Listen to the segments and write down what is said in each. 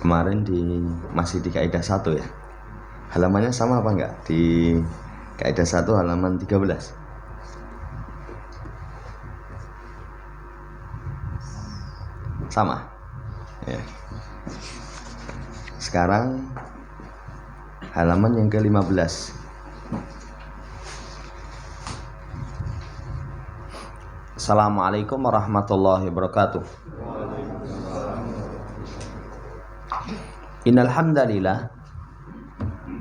Kemarin masih di kaidah 1 ya. Halamannya sama apa enggak? Di kaidah 1 halaman 13. Sama. Ya. Sekarang halaman yang ke-15. Assalamualaikum warahmatullahi wabarakatuh. Innal hamdalillah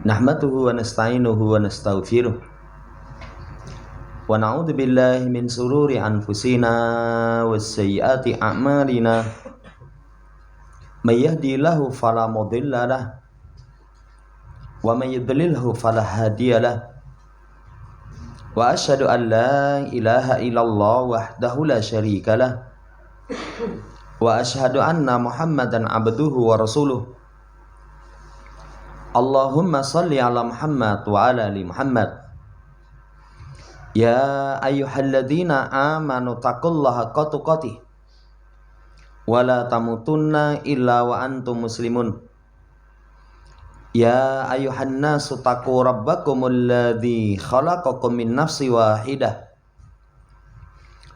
nahmaduhu wa nasta'inuhu wa nastaghfiruh wa na'udzu billahi min sururi anfusina was sayyiati a'malina may yahdihillahu fala mudilla lahu wa may yudlilhu fala hadiya lahu wa asyhadu an la ilaha illallah wahdahu la syarika lah wa asyhadu anna Muhammadan abduhu wa rasuluh. Allahumma salli ala Muhammad wa ala ali Muhammad. Ya ayyuhalladzina amanu taqullaha haqqa tuqatih wa la tamutunna illa wa antum muslimun. Ya ayyuhan nasu taqu rabbakumul ladzi khalaqakum min nafsin wahidah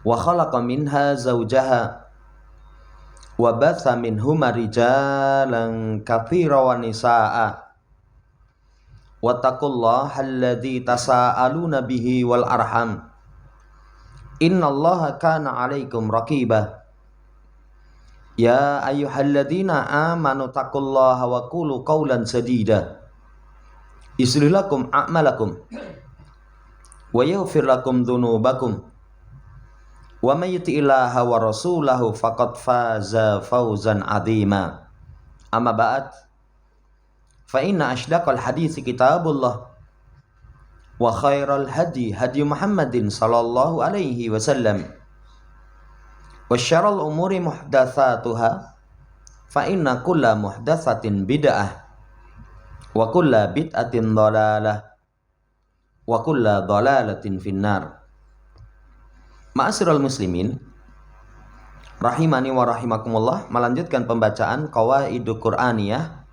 wa khalaqa minha zawjaha wa batha minhuma rijalan katsiran wa nisaa'a wattaqullaha alladzi tasaaluna bihi wal arham innallaha kana 'alaikum raqiba. Ya ayyuhalladzina amanu taqullaha wa qulu qawlan sadida yuslih lakum a'malakum wa yaghfir lakum dhunubakum wa may yuti'illaha wa rasulahu faqad faza fawzan 'azima. Amma ba'd, fa inna ashdaqal hadits kitabullah wa khairal hadi Muhammadin sallallahu alaihi wasallam wa syarrul umuri muhdatsatuha fa inna kulla muhdatsatin bid'ah wa kulla bid'atin dhalalah wa kulla dhalalatin finnar. Ma'asyiral muslimin rahimani wa rahimakumullah, melanjutkan pembacaan Qawaidul Qur'aniyah,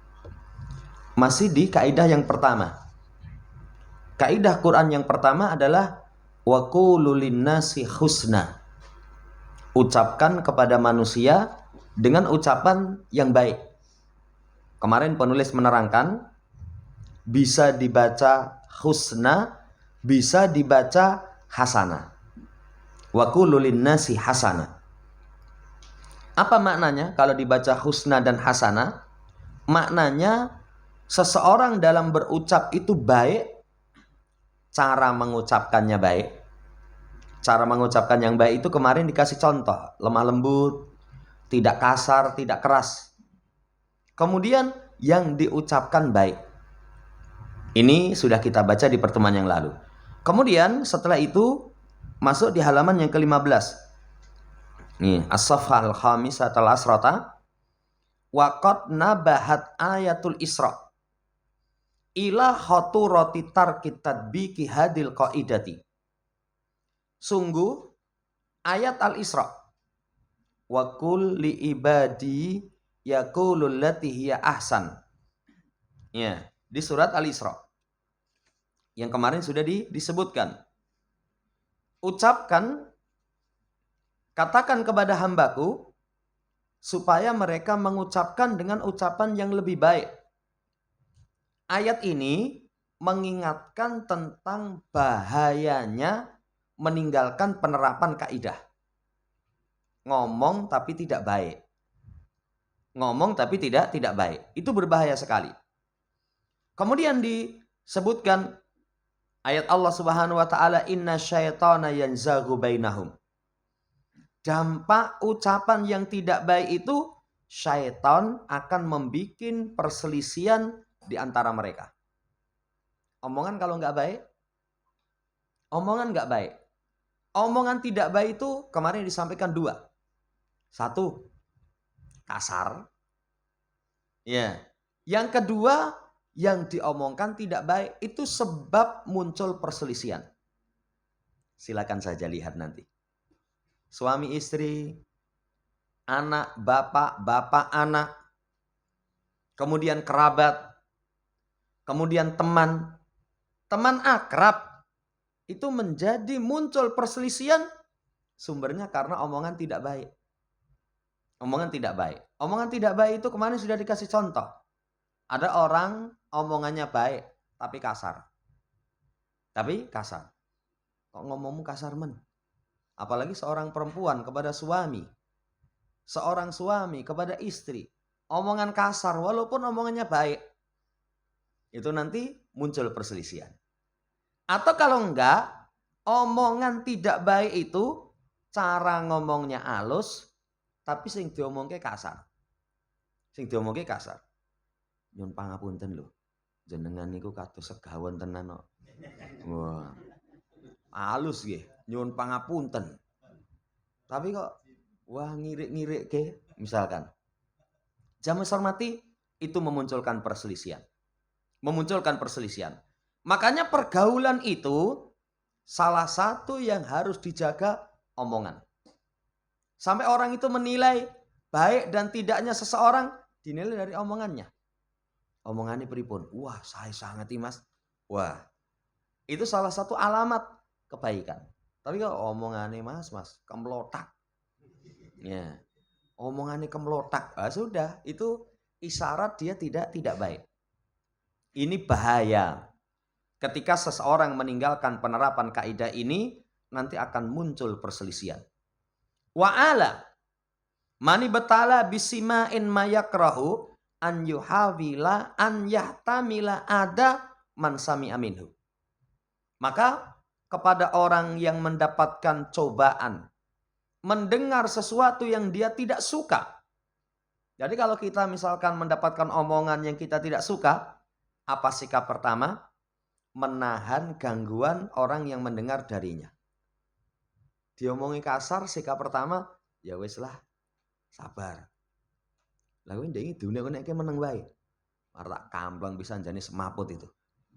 masih di kaidah yang pertama. Kaidah Quran yang pertama adalah wa qulu linnasi husna. Ucapkan kepada manusia dengan ucapan yang baik. Kemarin penulis menerangkan bisa dibaca husna, bisa dibaca hasana. Wa qulu linnasi hasana. Apa maknanya kalau dibaca husna dan hasana? Maknanya seseorang dalam berucap itu baik, cara mengucapkannya baik. Cara mengucapkan yang baik itu kemarin dikasih contoh, lemah lembut, tidak kasar, tidak keras. Kemudian yang diucapkan baik. Ini sudah kita baca di pertemuan yang lalu. Kemudian setelah itu masuk di halaman yang ke-15. Nih, as-safhah al-khamisah al-asrata. Wa qad nabahat ayatul Isra ila khaturati tarkit tadbiki hadil qaidati. Sungguh ayat Al-Isra, wa qul li ibadi yaqulul lati hiya ahsan. Ya, di surat Al-Isra. Yang kemarin sudah disebutkan. Ucapkan, katakan kepada hambaku supaya mereka mengucapkan dengan ucapan yang lebih baik. Ayat ini mengingatkan tentang bahayanya meninggalkan penerapan kaidah. Ngomong tapi tidak baik. Ngomong tapi tidak baik. Itu berbahaya sekali. Kemudian disebutkan ayat Allah Subhanahu wa taala, inna syaitana yanzaghu bainahum. Dampak ucapan yang tidak baik itu, syaitan akan membuat perselisihan di antara mereka. Omongan kalau nggak baik, omongan nggak baik. Omongan tidak baik itu kemarin disampaikan 2. 1, kasar. Ya. Yang kedua, yang diomongkan tidak baik itu sebab muncul perselisihan. Silakan saja lihat nanti. Suami istri, anak bapak, bapak anak, kemudian kerabat, kemudian teman, teman akrab, itu menjadi muncul perselisihan sumbernya karena omongan tidak baik. Omongan tidak baik. Omongan tidak baik itu kemarin sudah dikasih contoh. Ada orang omongannya baik tapi kasar. Kok ngomongmu kasar men? Apalagi seorang perempuan kepada suami. Seorang suami kepada istri. Omongan kasar walaupun omongannya baik. Itu nanti muncul perselisihan. Atau kalau enggak, omongan tidak baik itu cara ngomongnya halus, tapi sing diomongke kasar. Nyun pangapunten lho. Jenengan niku kados segawon tenan kok. Wah. Halus nggih, nyun pangapunten. Tapi kok wah ngirik-ngirik ke misalkan. Jamaah hormati, itu memunculkan perselisihan. Makanya pergaulan itu salah satu yang harus dijaga omongan. Sampai orang itu menilai baik dan tidaknya seseorang dinilai dari omongannya. Omongannya pripun? Wah, saya sangat Mas. Wah, itu salah satu alamat kebaikan. Tapi kalau omongannya mas kemlotak. Ya. Omongannya kemlotak. Sudah, itu isyarat dia tidak baik. Ini bahaya. Ketika seseorang meninggalkan penerapan kaidah ini, nanti akan muncul perselisihan. Wa'ala mani betala bisima'in mayakrahu an yuhawila an yahtamila ada man sami'a minhu. Maka kepada orang yang mendapatkan cobaan, mendengar sesuatu yang dia tidak suka. Jadi kalau kita misalkan mendapatkan omongan yang kita tidak suka, apa sikap pertama? Menahan gangguan orang yang mendengar darinya. Diomongi kasar, sikap pertama, ya wis lah, sabar. Lalu ini dunia nek meneng wae. Martak kambang bisa jane semaput itu.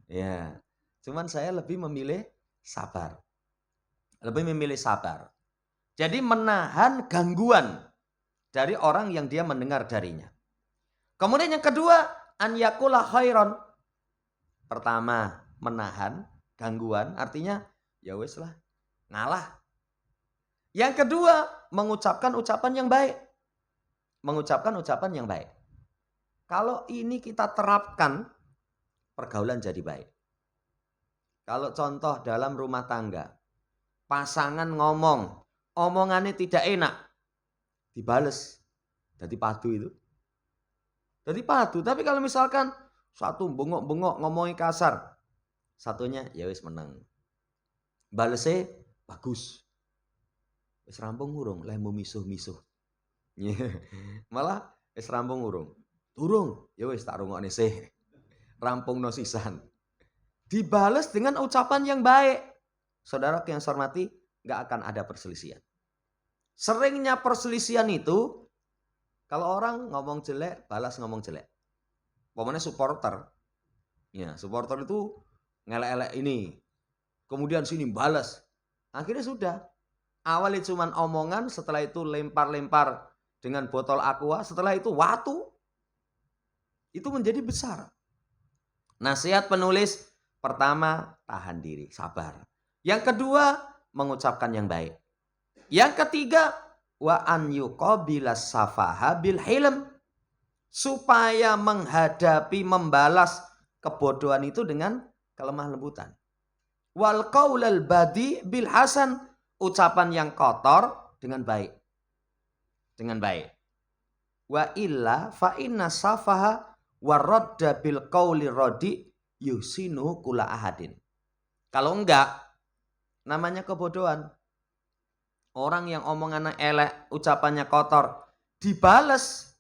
Ya. Cuman saya lebih memilih sabar. Jadi menahan gangguan dari orang yang dia mendengar darinya. Kemudian yang kedua, an yakula khairan. Pertama, menahan gangguan, artinya ya wis lah, ngalah. Yang kedua, mengucapkan ucapan yang baik. Kalau ini kita terapkan, pergaulan jadi baik. Kalau contoh dalam rumah tangga, pasangan ngomong, omongannya tidak enak, dibales. Jadi padu itu. Tapi kalau misalkan satu bengok-bengok ngomongin kasar, satunya ya wis menang. Balese bagus. Wis rampung urung, lemu misuh-misuh. Malah wis rampung urung. Durung, ya wis tak rungokne sih. Rampung no sisan. Dibales dengan ucapan yang baik. Saudara yang saya hormati, nggak akan ada perselisihan. Seringnya perselisihan itu, kalau orang ngomong jelek, balas ngomong jelek. Pokoknya supporter. Ya, supporter itu ngelek-elek ini. Kemudian sini balas. Akhirnya sudah. Awalnya cuma omongan, setelah itu lempar-lempar dengan botol aqua, setelah itu watu. Itu menjadi besar. Nasihat penulis, pertama, tahan diri, sabar. Yang kedua, mengucapkan yang baik. Yang ketiga, wa an yuqabila safaha bil hilm. Supaya menghadapi, membalas kebodohan itu dengan kelemah lembutan. Wal qaulal badi bil hasan. Ucapan yang kotor dengan baik. Wa illa fa inna safaha wa radda bil qauli radi yusinu kula ahadin. Kalau enggak, namanya kebodohan. Orang yang omongannya elek, ucapannya kotor, dibales.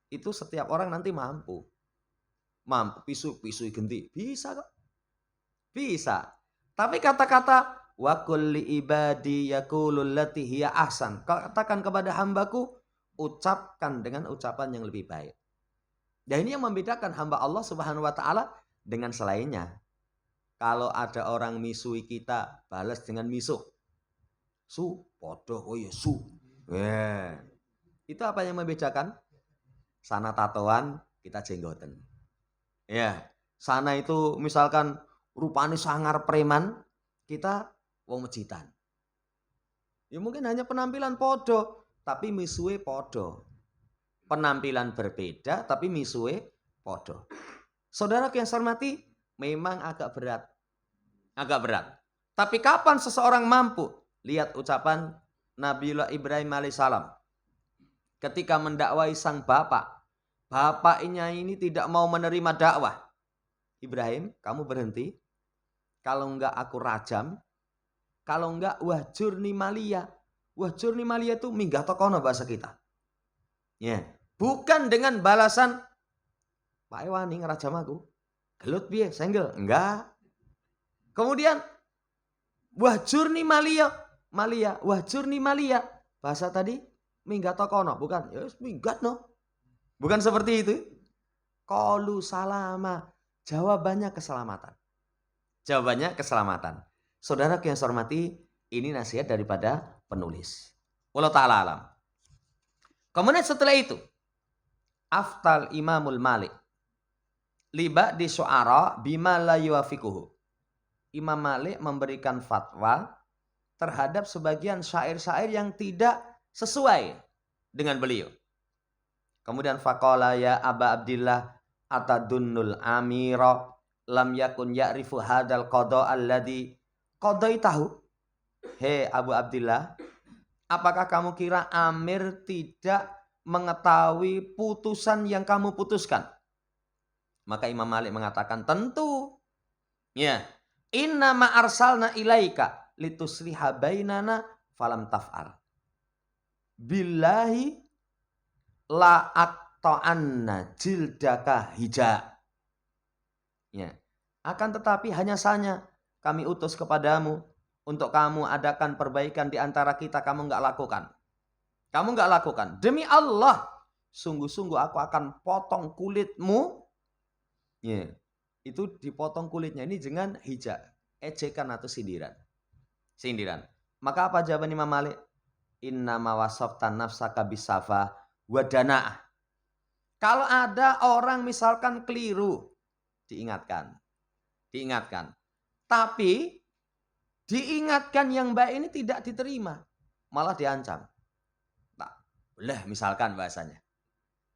Itu setiap orang nanti mampu. Pisu genti. Bisa kok. Bisa. Tapi kata-kata wa kulli ibadi yaqulul lati hiya ahsan. Katakan kepada hambaku, ucapkan dengan ucapan yang lebih baik. Dan ini yang membedakan hamba Allah Subhanahu wa taala dengan selainnya. Kalau ada orang misui kita, balas dengan misuh. Su, podo, oh ya su. Itu apa yang membedakan? Sana tatoan, kita jenggoten. Ya, sana itu misalkan rupanya sangar preman, kita wong mejitan. Ya mungkin hanya penampilan podo, tapi misuwe podo. Penampilan berbeda, tapi misuwe podo. Saudara yang saya hormati, memang agak berat. Agak berat. Tapi kapan seseorang mampu? Lihat ucapan Nabiullah Ibrahim alaihissalam. Ketika mendakwai sang bapak. Bapaknya ini tidak mau menerima dakwah. Ibrahim, kamu berhenti. Kalau enggak aku rajam. Kalau enggak wahjurni malia. Wahjurni malia itu minggah tokono bahasa kita. Ya, bukan dengan balasan Pak Ewani ngerajam aku. Gelut piye, senggel. Enggak. Kemudian wahjurni malia. Malia, wahjurni malia. Bahasa tadi minggat tokono, bukan? Ya minggat no. Bukan seperti itu. Qalu salama. Jawabannya keselamatan. Jawabannya keselamatan. Saudara yang saya hormati, ini nasihat daripada penulis. Wallahu ta'ala alam. Kemudian setelah itu, aftal Imamul Malik liba di syu'ara bima la yuwafiquhu. Imam Malik memberikan fatwa terhadap sebagian syair-syair yang tidak sesuai dengan beliau. Kemudian faqala ya Aba Abdillah atadunnul amira lam yakun ya'rifu hadal qada alladhi qadaitahu. Hei Abu Abdillah, apakah kamu kira Amir tidak mengetahui putusan yang kamu putuskan? Maka Imam Malik mengatakan tentu. Ya, inna ma arsalna ilaika litusliha bainana falam taf'al. Billahi la aqta'anna jildaka hija. Ya. Akan tetapi hanya saja kami utus kepadamu untuk kamu adakan perbaikan di antara kita, kamu enggak lakukan. Kamu enggak lakukan. Demi Allah, sungguh-sungguh aku akan potong kulitmu. Ya. Itu dipotong kulitnya ini dengan hija, ejekan atau sindiran. Sindiran. Maka apa jawaban Imam Malik? Inna ma wasaftan nafsaka bisafa wadana'ah. Kalau ada orang misalkan keliru, diingatkan. Diingatkan. Tapi diingatkan yang baik ini tidak diterima. Malah diancam. Tak boleh misalkan bahasanya.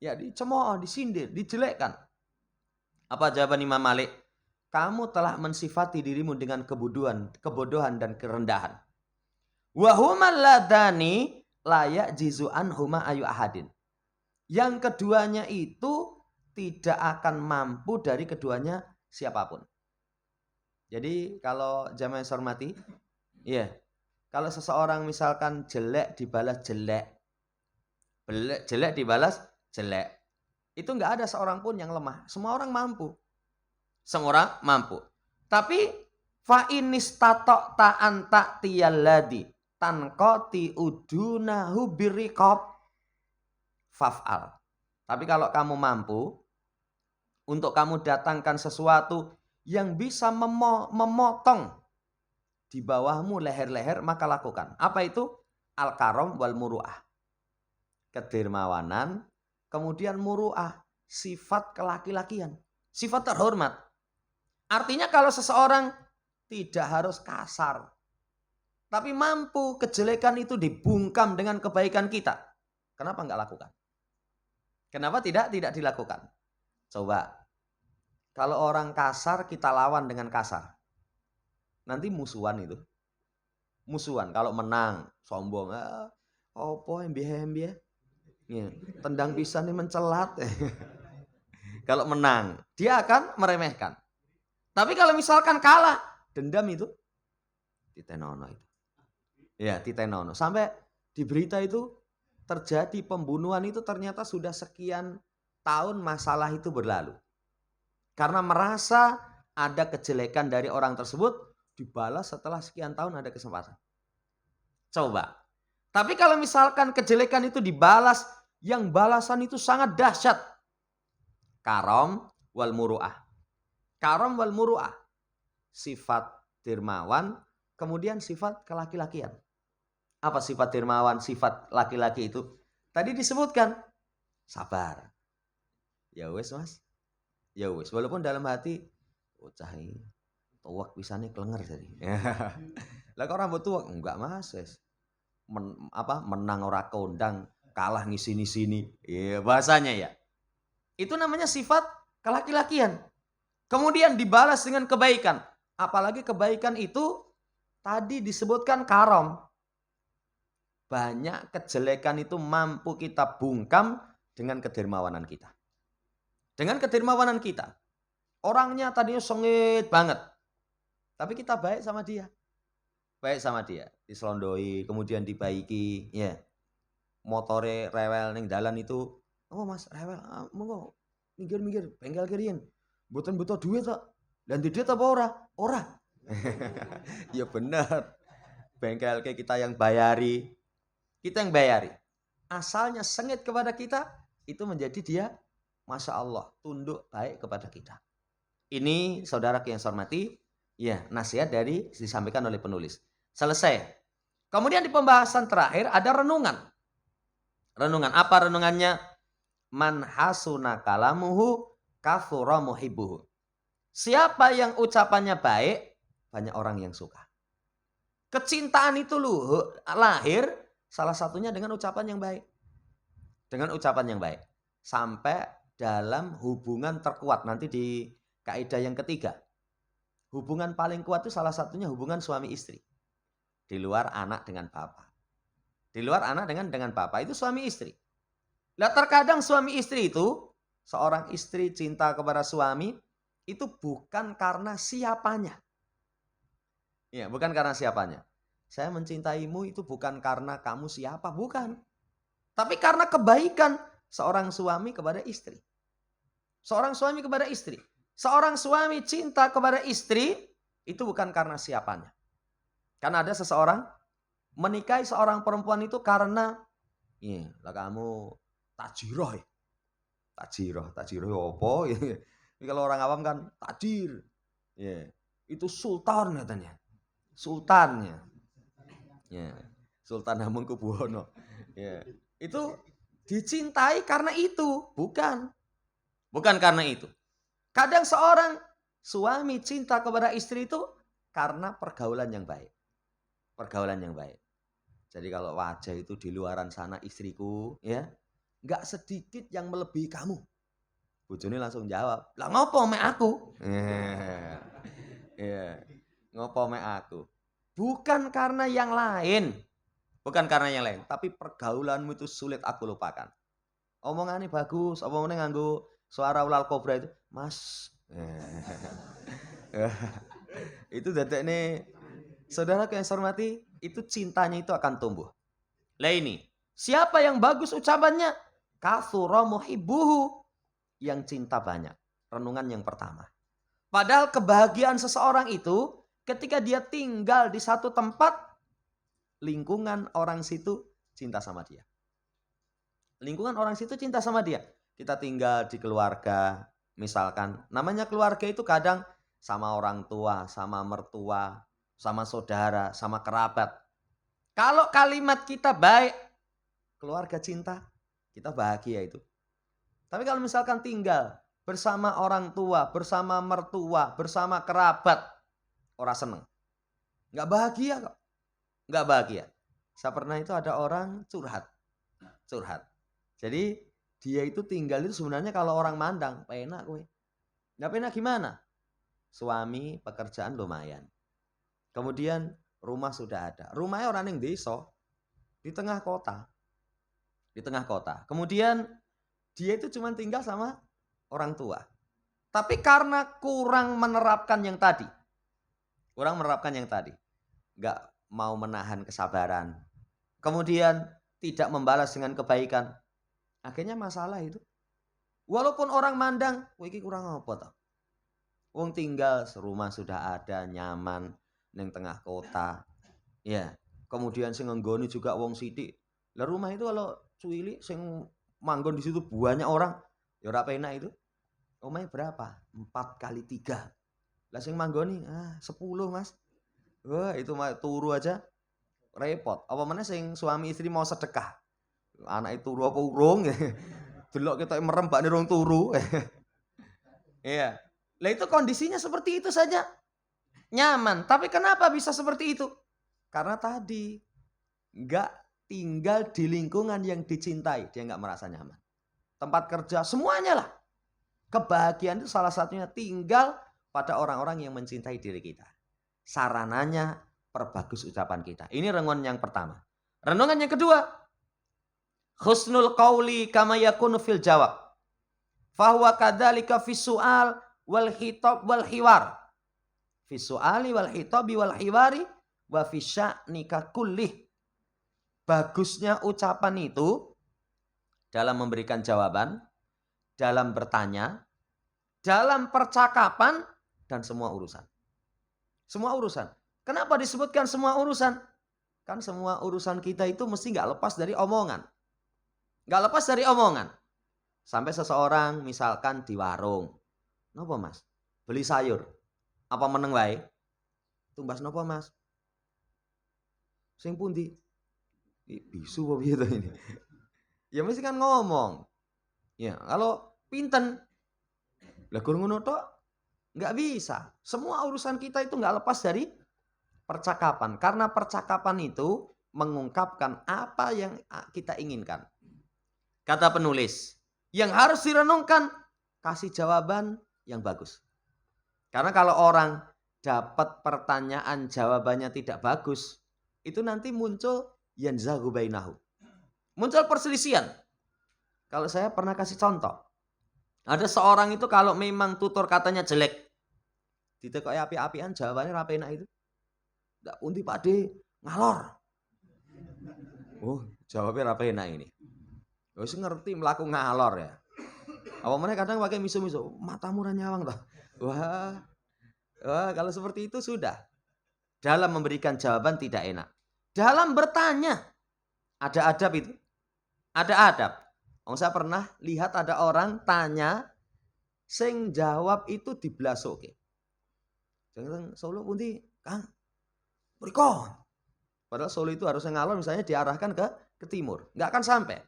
Ya dicemooh, disindir, dijelekkan. Apa jawaban Imam Malik? Kamu telah mensifati dirimu dengan kebodohan dan kerendahan. Wa humal ladani layak jizu'an huma ayu ahadin. Yang keduanya itu tidak akan mampu dari keduanya siapapun. Jadi kalau jamaah yang saya hormati, ya, kalau seseorang misalkan jelek dibalas jelek, jelek dibalas jelek, itu nggak ada seorang pun yang lemah. Semua orang mampu. Semua orang mampu. Tapi fa inistata anta tiyalladi tanqati udunahu birriqab faf'al. Tapi kalau kamu mampu untuk kamu datangkan sesuatu yang bisa memotong di bawahmu leher-leher, maka lakukan. Apa itu? Al-karam wal muru'ah. Kedermawanan, kemudian muru'ah, sifat kelaki-lakian, sifat terhormat. Artinya kalau seseorang tidak harus kasar, tapi mampu kejelekan itu dibungkam dengan kebaikan kita, kenapa enggak lakukan? Kenapa tidak dilakukan? Coba, kalau orang kasar kita lawan dengan kasar, nanti musuhan itu. Musuhan, kalau menang, sombong. Opo embie-embie. Ya, tendang pisan nih mencelat. Kalau menang, dia akan meremehkan. Tapi kalau misalkan kalah, dendam itu titenono itu. Ya, titenono. Sampai di berita itu terjadi pembunuhan itu ternyata sudah sekian tahun masalah itu berlalu. Karena merasa ada kejelekan dari orang tersebut, dibalas setelah sekian tahun ada kesempatan. Coba. Tapi kalau misalkan kejelekan itu dibalas, yang balasan itu sangat dahsyat. Karam wal muru'ah. Karam wal muru'ah. Sifat dermawan, kemudian sifat kelaki-lakian. Apa sifat dermawan, sifat laki-laki itu? Tadi disebutkan sabar. Ya wes Mas. Ya wes, walaupun dalam hati cah tuwek pisane klenger jadi. Lah kok rambut tuwek? Enggak Mas, wes. Menang ora kondang, kalah ngisi-sini. Iya, bahasanya ya. Itu namanya sifat kelaki-lakian. Kemudian dibalas dengan kebaikan. Apalagi kebaikan itu tadi disebutkan karom. Banyak kejelekan itu mampu kita bungkam dengan kedermawanan kita. Dengan kedermawanan kita. Orangnya tadinya sengit banget. Tapi kita baik sama dia. Baik sama dia. Diselondoi, kemudian dibaiki. Ya. Motore rewel ning dalan itu. Oh Mas, rewel. Monggo. Minggir-minggir. Bengkel kirian. Mboten butuh duit kok. Dan duit apa ora? Ora. Ya benar. Bengkel kayak kita yang bayari. Kita yang bayari. Asalnya sengit kepada kita. Itu menjadi dia. Masya Allah. Tunduk baik kepada kita. Ini saudara yang saya hormati, ya nasihat dari disampaikan oleh penulis. Selesai. Kemudian di pembahasan terakhir ada renungan. Renungan apa renungannya? Man hasuna kalamuhu kathura muhibbuhu. Siapa yang ucapannya baik, banyak orang yang suka. Kecintaan itu lahir salah satunya dengan ucapan yang baik. Dengan ucapan yang baik. Sampai dalam hubungan terkuat nanti di kaidah yang ketiga, hubungan paling kuat itu salah satunya hubungan suami istri. Di luar anak dengan bapak. Di luar anak dengan bapak itu suami istri. Nah terkadang suami istri itu, seorang istri cinta kepada suami, itu bukan karena siapanya. Ya, bukan karena siapanya. Saya mencintaimu itu bukan karena kamu siapa, bukan. Tapi karena kebaikan seorang suami kepada istri. Seorang suami kepada istri. Seorang suami cinta kepada istri itu bukan karena siapanya. Karena ada seseorang menikahi seorang perempuan itu karena lah kamu tajiroh ya. Tajiroh apa ya. Kalau orang awam kan tajir. Ya, itu sultan katanya. Sultannya. Ya, Sultan Hamengkubuwono. Ya, itu dicintai karena itu, bukan. Bukan karena itu. Kadang seorang suami cinta kepada istri itu karena pergaulan yang baik. Pergaulan yang baik. Jadi kalau wajah itu di luaran sana istriku, ya, nggak sedikit yang melebihi kamu. Bojone langsung jawab, lah ngopo mek aku? Ya, ngopo mek aku? Bukan karena yang lain. Bukan karena yang lain. Tapi pergaulanmu itu sulit aku lupakan. Omongannya bagus, omongannya nganggo suara ulal kobra itu, Mas. Itu dadekne saudara yang saya hormati, itu cintanya itu akan tumbuh. Lah ini, siapa yang bagus ucapannya? Kathura muhibbuhu, yang cinta banyak. Renungan yang pertama. Padahal kebahagiaan seseorang itu ketika dia tinggal di satu tempat, lingkungan orang situ cinta sama dia. Lingkungan orang situ cinta sama dia. Kita tinggal di keluarga, misalkan. Namanya keluarga itu kadang sama orang tua, sama mertua, sama saudara, sama kerabat. Kalau kalimat kita baik, keluarga cinta, kita bahagia itu. Tapi kalau misalkan tinggal bersama orang tua, bersama mertua, bersama kerabat, orang seneng. Nggak bahagia kok. Nggak bahagia. Saya pernah itu ada orang curhat. Jadi dia itu tinggal itu sebenarnya kalau orang mandang, penak kowe. Nggak penak gimana? Suami pekerjaan lumayan. Kemudian rumah sudah ada. Rumahnya orang yang desa, di tengah kota. Di tengah kota. Kemudian dia itu cuma tinggal sama orang tua. Tapi karena kurang menerapkan yang tadi. Nggak mau menahan kesabaran. Kemudian tidak membalas dengan kebaikan. Akhirnya masalah itu. Walaupun orang mandang, wah iki kurang apa toh? Wong tinggal serumah sudah ada, nyaman ning tengah kota. Ya. Kemudian sing nggoni juga wong sithik. Lah rumah itu kalau cuwilik sing manggon di situ banyak orang, ya ora penak itu. Omahnya berapa? 4 kali 3. Lah sing manggoni 10, Mas. Wah, itu mah turu aja repot. Apa meneh sing suami istri mau sedekah. Anak itu turu apa urung? Delok kita merem bakne rong turu. Iya. Lah itu kondisinya seperti itu saja. Nyaman. Tapi kenapa bisa seperti itu? Karena tadi nggak tinggal di lingkungan yang dicintai, dia nggak merasa nyaman. Tempat kerja, semuanya lah. Kebahagiaan itu salah satunya tinggal pada orang-orang yang mencintai diri kita. Sarananya, perbagus ucapan kita. Ini renungan yang pertama. Renungan yang kedua, husnul qauli kama yakunu fil jawab. Fahuwa kadzalika fis su'al wal khitab wal hiwar. Fis su'ali wal khitabi wal hiwari wa fi sya'nika kullih. Bagusnya ucapan itu dalam memberikan jawaban, dalam bertanya, dalam percakapan, dan semua urusan. Semua urusan. Kenapa disebutkan semua urusan? Kan semua urusan kita itu mesti nggak lepas dari omongan. Nggak lepas dari omongan. Sampai seseorang misalkan di warung. Napa mas? Beli sayur. Apa meneng wae? Tumbas napa mas? Sing pundi? Bisu apa piye ini? Ya mesti kan ngomong. Ya, kalau pinten lah gur ngono tok enggak bisa. Semua urusan kita itu enggak lepas dari percakapan. Karena percakapan itu mengungkapkan apa yang kita inginkan. Kata penulis, yang harus direnungkan kasih jawaban yang bagus. Karena kalau orang dapat pertanyaan jawabannya tidak bagus, itu nanti muncul yanzagu bainahu. Muncul perselisihan. Kalau saya pernah kasih contoh. Ada seorang itu kalau memang tutur katanya jelek. Ditekoki api-apian jawabannya ra penak itu. Ndak pundi Pakde, ngalor. Oh, jawabnya ra penak ini. Wis ngerti mlaku ngalor ya. Apa meneh kadang pakai miso-miso, matamu ra nyawang toh. Wah, kalau seperti itu sudah. Dalam memberikan jawaban tidak enak. Dalam bertanya, ada adab itu. Ada adab. Saya pernah lihat ada orang tanya, sing jawab itu diblasoke. Jangan Solo pundi, Kang? Mriko. Padahal Solo itu harusnya ngalor misalnya diarahkan ke timur. Nggak akan sampai.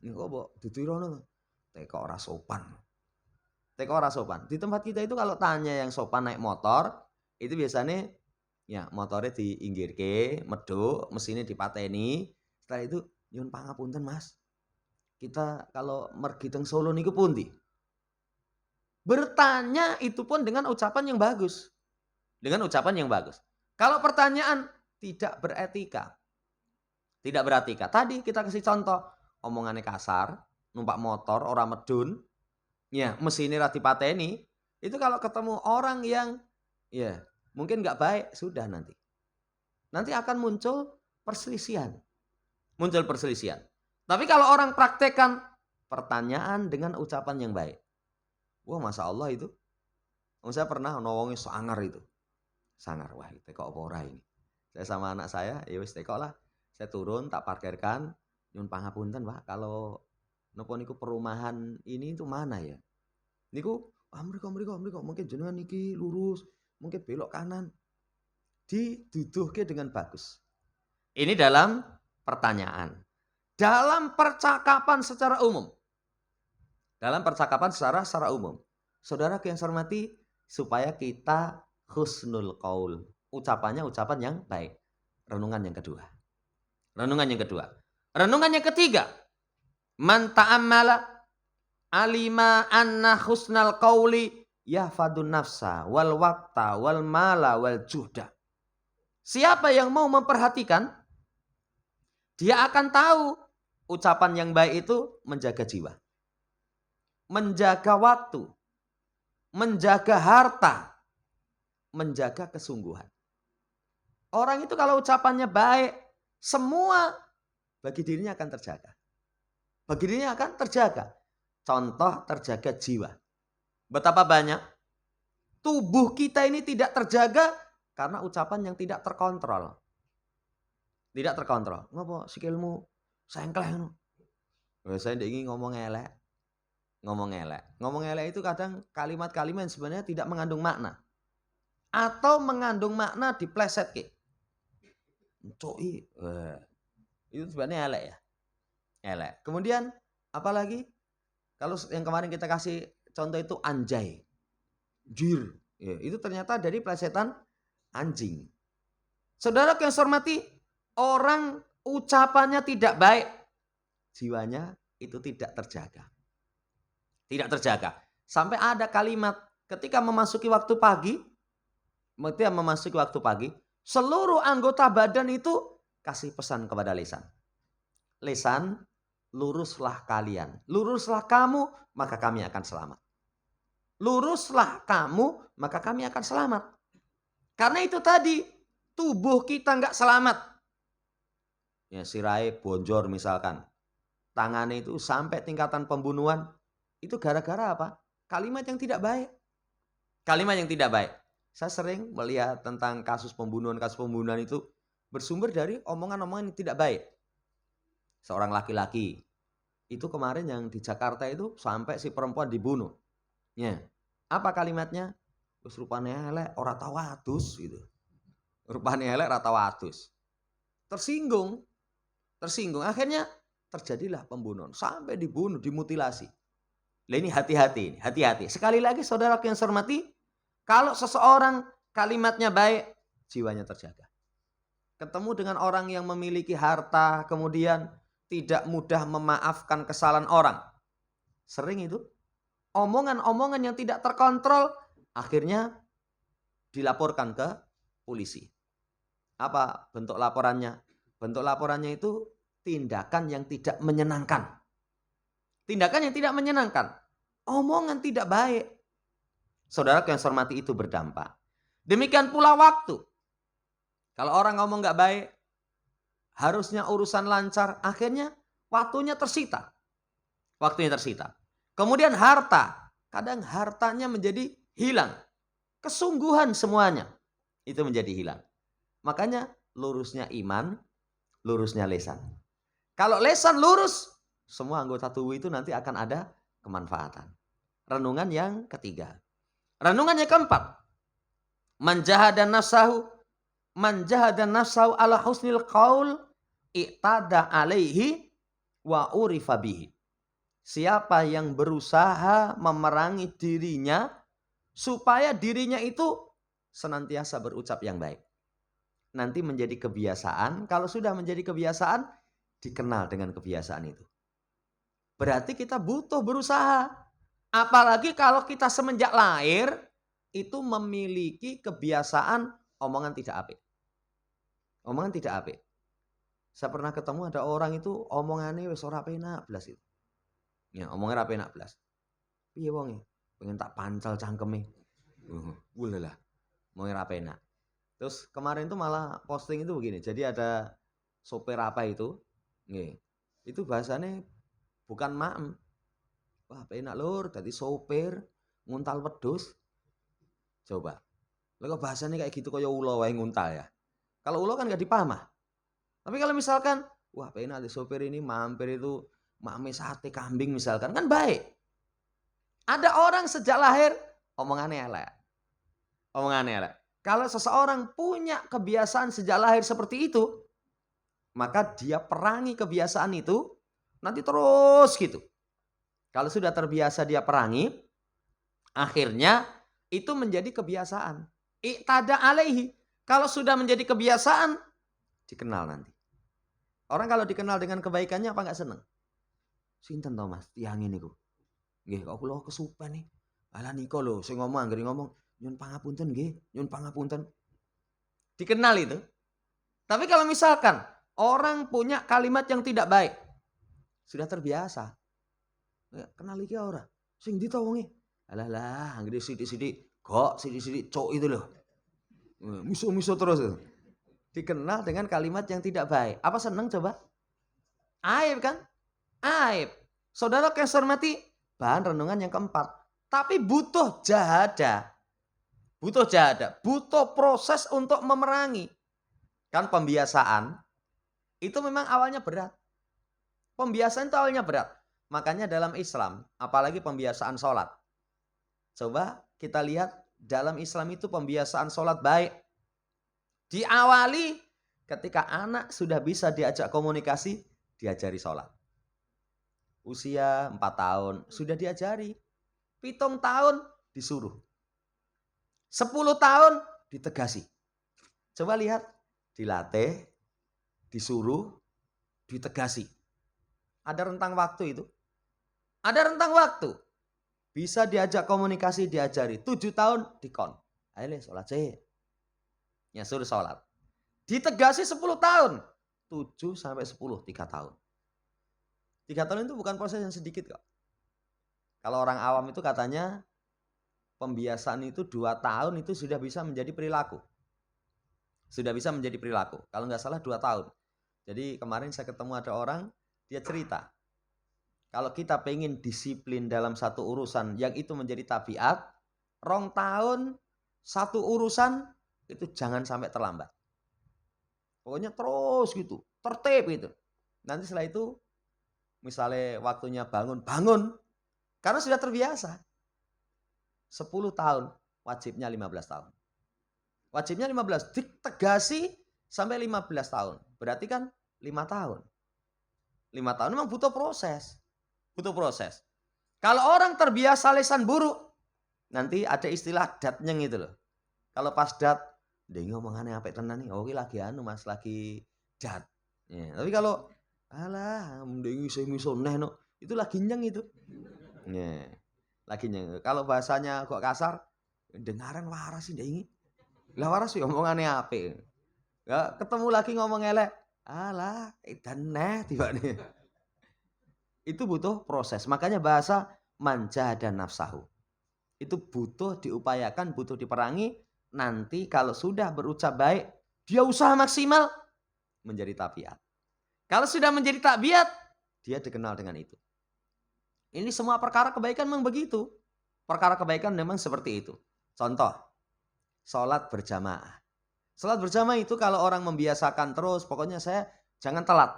Ini kok mbok dudu rono. Teko ora sopan. Teko ora sopan. Di tempat kita itu kalau tanya yang sopan naik motor, itu biasanya ya motornya diinggirke, medhuk, mesinnya dipateni. Setelah itu nyun pangapunten Mas. Kita kalau mergi teng Solo niku pundi? Bertanya itu pun dengan ucapan yang bagus. Dengan ucapan yang bagus. Kalau pertanyaan tidak beretika. Tidak beretika. Tadi kita kasih contoh, omongannya kasar, numpak motor ora medun, ya mesinnya ra dipateni, itu kalau ketemu orang yang ya mungkin nggak baik, sudah nanti. Nanti akan muncul perselisihan. Muncul perselisihan. Tapi kalau orang praktekkan pertanyaan dengan ucapan yang baik. Wah, Masya Allah itu. Saya pernah nolongi sangar itu. Sangar, wah teko apa ora ini. Saya sama anak saya, ya wis teko lah. Saya turun, tak parkirkan. Nyun pangapunten, Pak, kalau nopo niku perumahan ini itu mana ya? Niku, mriko. Mungkin jenengan niki lurus, mungkin belok kanan. Diduduhke dengan bagus. Ini dalam pertanyaan. Dalam percakapan secara umum. Dalam percakapan secara umum. Saudara yang saya hormati, supaya kita husnul qaul. Ucapannya ucapan yang baik. Renungan yang kedua. Renungan yang ketiga. Man ta'ammala alima anna husnal qauli yahfadun nafsa wal waqta wal mala wal juhda. Siapa yang mau memperhatikan, dia akan tahu ucapan yang baik itu menjaga jiwa, menjaga waktu, menjaga harta, menjaga kesungguhan. Orang itu kalau ucapannya baik, semua bagi dirinya akan terjaga. Bagi dirinya akan terjaga. Contoh terjaga jiwa. Betapa banyak tubuh kita ini tidak terjaga karena ucapan yang tidak terkontrol. Tidak terkontrol. Ngapa sikilmu sengkleh ngono. Saya ndak ingin ngomong elek. Ngomong elek itu kadang kalimat-kalimat yang sebenarnya tidak mengandung makna. Atau mengandung makna diplesetke. Coi. Itu sebenarnya elek ya. elek. Kemudian apalagi? Kalau yang kemarin kita kasih contoh itu anjay, jir, ya, itu ternyata dari plesetan anjing. Saudara yang saya hormati, orang ucapannya tidak baik, jiwanya itu tidak terjaga. Tidak terjaga. Sampai ada kalimat ketika memasuki waktu pagi, seluruh anggota badan itu kasih pesan kepada lisan. Lisan, luruslah kalian. Luruslah kamu, maka kami akan selamat. Luruslah kamu, maka kami akan selamat. Karena itu tadi, tubuh kita nggak selamat. Ya, sirai bonjor misalkan. Tangannya itu sampai tingkatan pembunuhan. Itu gara-gara apa? Kalimat yang tidak baik. Kalimat yang tidak baik. Saya sering melihat tentang kasus pembunuhan itu bersumber dari omongan-omongan yang tidak baik. Seorang laki-laki. Itu kemarin yang di Jakarta itu sampai si perempuan dibunuh. Ya. Apa kalimatnya? Terus rupanya elek, ora tau adus gitu. Rupanya elek, ora tau adus. Tersinggung. Akhirnya terjadilah pembunuhan. Sampai dibunuh, dimutilasi. Nah, ini hati-hati. Sekali lagi saudara yang saya hormati, kalau seseorang kalimatnya baik, jiwanya terjaga. Ketemu dengan orang yang memiliki harta, kemudian tidak mudah memaafkan kesalahan orang. Sering itu. Omongan-omongan yang tidak terkontrol, akhirnya dilaporkan ke polisi. Apa bentuk laporannya? Bentuk laporannya itu tindakan yang tidak menyenangkan. Tindakan yang tidak menyenangkan. Omongan tidak baik. Saudara yang saya hormati, itu berdampak. Demikian pula waktu. Kalau orang ngomong gak baik, harusnya urusan lancar, akhirnya waktunya tersita. Kemudian harta. Kadang hartanya menjadi hilang. Kesungguhan semuanya. Itu menjadi hilang. Makanya lurusnya iman, lurusnya lisan. Kalau lisan lurus, semua anggota tubuh itu nanti akan ada kemanfaatan. Renungan yang ketiga. Renungan yang keempat. Man jahada nafsahu ala husnil qaul i'tada alaihi wa urifa bihi. Siapa yang berusaha memerangi dirinya supaya dirinya itu senantiasa berucap yang baik. Nanti menjadi kebiasaan. Kalau sudah menjadi kebiasaan, dikenal dengan kebiasaan itu. Berarti kita butuh berusaha. Apalagi kalau kita semenjak lahir itu memiliki kebiasaan omongan tidak apik. Saya pernah ketemu ada orang itu omongannya wis ora penak blas itu. Ya, omongnya ora penak blas. Piye wonge? Pengen tak pancal cangkeme. Ulah. Omongnya ora penak. Terus kemarin itu malah posting itu begini. Jadi ada sopir apa itu? Nggih. Itu bahasanya bukan maem. Wah, penak lur, dadi sopir nguntal wedhus. Coba. Lah kok bahasanya kayak gitu kaya ulo wae nguntal ya. Kalau ulo kan enggak dipamah. Tapi kalau misalkan, wah penak di sopir ini mampir itu mame sate kambing misalkan, kan baik. Ada orang sejak lahir omongannya elek. Kalau seseorang punya kebiasaan sejak lahir seperti itu, maka dia perangi kebiasaan itu nanti terus gitu. Kalau sudah terbiasa dia perangi, akhirnya itu menjadi kebiasaan. I'tada alaihi. Kalau sudah menjadi kebiasaan, dikenal nanti. Orang kalau dikenal dengan kebaikannya apa enggak seneng? Sinten to Mas, tiyang niku. Nggih, kok kula kesupen nih. Alah nika lho sing ngomong anggere ngomong, nyun pangapunten nggih, nyun pangapunten. Dikenal itu. Tapi kalau misalkan orang punya kalimat yang tidak baik, sudah terbiasa. Ya, kenal iki ora? Sing ndi to wonge? Alah, anggere sithik-sithik, kok sithik-sithik cok itu loh. Musuh-musuh terus itu. Dikenal dengan kalimat yang tidak baik. Apa seneng coba? Aib kan? Aib. Saudara yang saya hormati, bahan renungan yang keempat. Tapi butuh jahada. Butuh proses untuk memerangi. Kan pembiasaan itu memang awalnya berat. Pembiasaan itu awalnya berat. Makanya dalam Islam, apalagi pembiasaan sholat. Coba kita lihat dalam Islam itu pembiasaan sholat baik. Diawali ketika anak sudah bisa diajak komunikasi, diajari sholat. Usia 4 tahun sudah diajari. 7 tahun disuruh. 10 tahun ditegasi. Coba lihat, dilatih, disuruh, ditegasi. Ada rentang waktu itu. Ada rentang waktu. Bisa diajak komunikasi, diajari. 7 tahun dikon. Ayo sholat sih. Ya suruh sholat. Ditegasi 10 tahun. 7 sampai 10, 3 tahun. 3 tahun itu bukan proses yang sedikit kok. Kalau orang awam itu katanya pembiasaan itu 2 tahun itu sudah bisa menjadi perilaku. Sudah bisa menjadi perilaku. Kalau nggak salah 2 tahun. Jadi kemarin saya ketemu ada orang, dia cerita. Kalau kita pengen disiplin dalam satu urusan yang itu menjadi tabiat, 2 tahun satu urusan itu jangan sampai terlambat. Pokoknya terus gitu, tertib gitu. Nanti setelah itu misalnya waktunya bangun. Karena sudah terbiasa. 10 tahun, wajibnya 15 tahun. Wajibnya 15, ditegasi sampai 15 tahun. Berarti kan 5 tahun. 5 tahun memang butuh proses. Butuh proses. Kalau orang terbiasa lisan buruk, nanti ada istilah datnyeng itu loh. Kalau pas dat, dia ngomongannya apa tenan nih? Oke lagi mas, lagi dat. Ya, tapi kalau alah, mending iso neh no, itu lagi nyeng itu. Ya, lagi nyeng. Kalau bahasanya kok kasar, dengaran waras sih ndengi. Lah waras sih ngomongannya apa? Ya, ketemu lagi ngomong elek. Alah, edan neh tiba nih. Itu butuh proses. Makanya bahasa manja dan nafsahu. Itu butuh diupayakan, butuh diperangi. Nanti kalau sudah berucap baik, dia usaha maksimal menjadi tabiat. Kalau sudah menjadi tabiat, dia dikenal dengan itu. Ini semua perkara kebaikan memang begitu. Perkara kebaikan memang seperti itu. Contoh, sholat berjamaah. Sholat berjamaah itu kalau orang membiasakan terus, pokoknya saya jangan telat.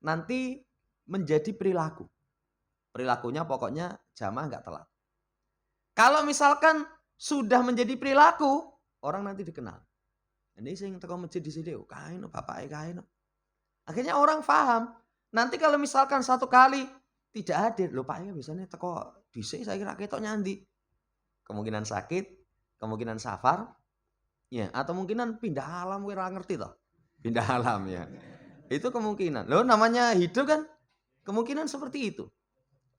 Nanti menjadi perilaku. Perilakunya pokoknya jamaah nggak telat. Kalau misalkan sudah menjadi perilaku, orang nanti dikenal. Ini sing teko masjid di sini, kain bapak kain. Akhirnya orang paham. Nanti kalau misalkan satu kali tidak hadir, lho Pak ya biasanya teko dhisik saya kira ketok nyandi. Kemungkinan sakit, kemungkinan safar, ya atau mungkinan pindah alam kowe ora ngerti toh. Pindah alam ya. Itu kemungkinan. Loh namanya hidup kan kemungkinan seperti itu.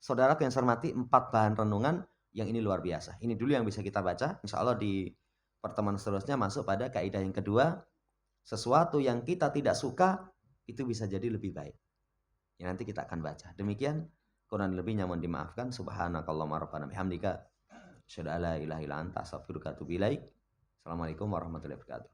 Saudara yang saya hormati, 4 bahan renungan yang ini luar biasa. Ini dulu yang bisa kita baca. Insya Allah di pertemuan seterusnya masuk pada kaidah yang kedua. Sesuatu yang kita tidak suka itu bisa jadi lebih baik. Ya, nanti kita akan baca. Demikian, kurang lebihnya mohon dimaafkan. Subhanakallahumma rabbana bihamdika asyhadu an la ilaha illa anta astaghfiruka wa atubu ilaik. Assalamualaikum warahmatullahi wabarakatuh.